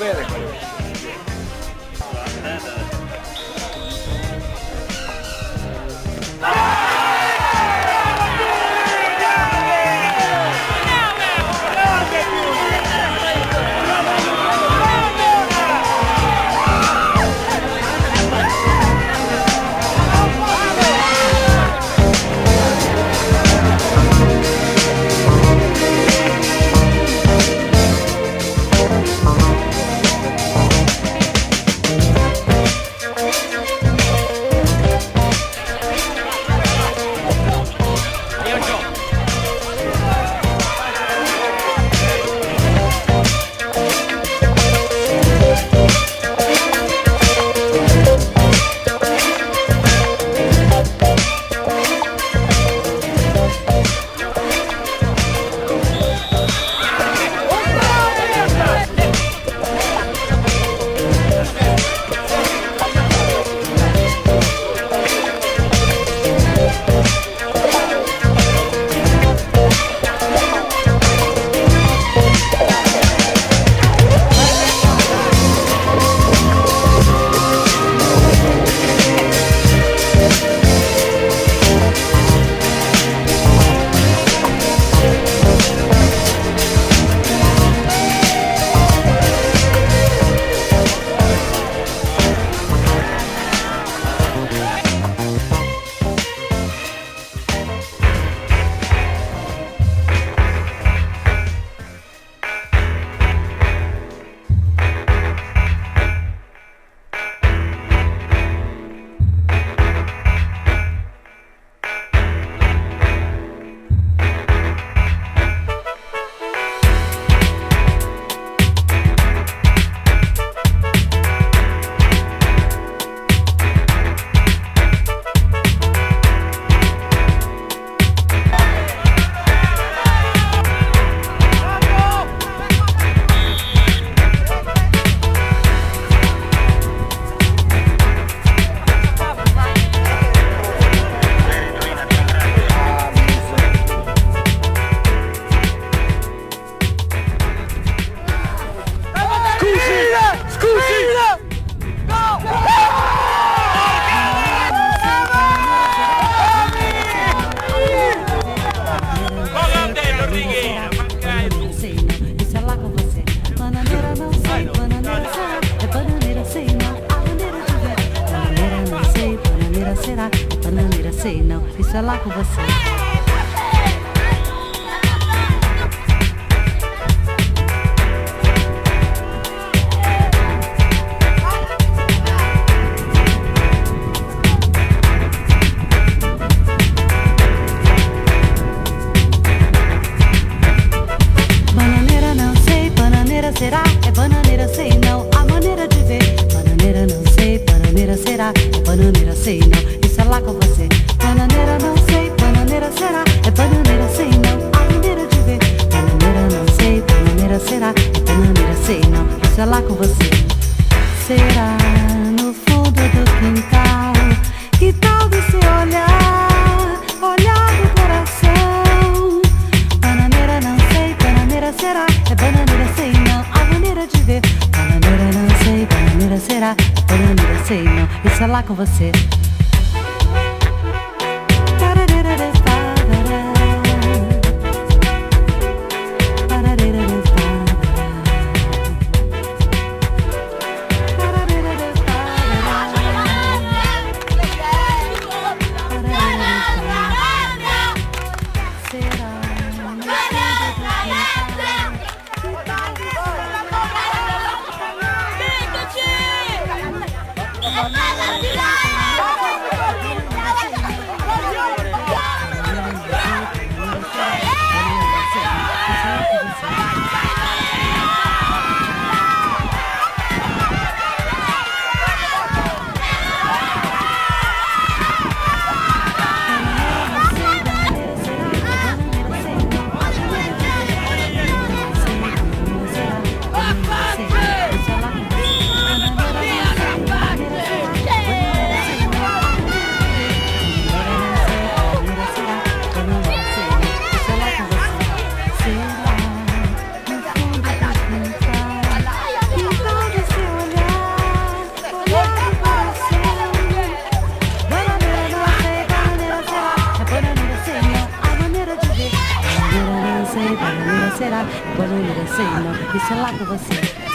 bene. Sei não, isso é lá com você. Bananeira não sei, bananeira será? É bananeira sei não, a maneira de ver. Bananeira não sei, bananeira será? É bananeira sei não, isso é lá com você. Bananeira não sei, bananeira será? É bananeira sei não, a maneira de ver. Bananeira não sei, bananeira será? É bananeira sei não, isso é lá com você. Será no fundo do quintal? Que tal você olhar, olhar do coração? Bananeira não sei, bananeira será? É bananeira sei não, a maneira de ver. Bananeira não sei, bananeira será? É bananeira sei não, isso é lá com você. Andava! será, é bananeira sei não, isso é lá com você.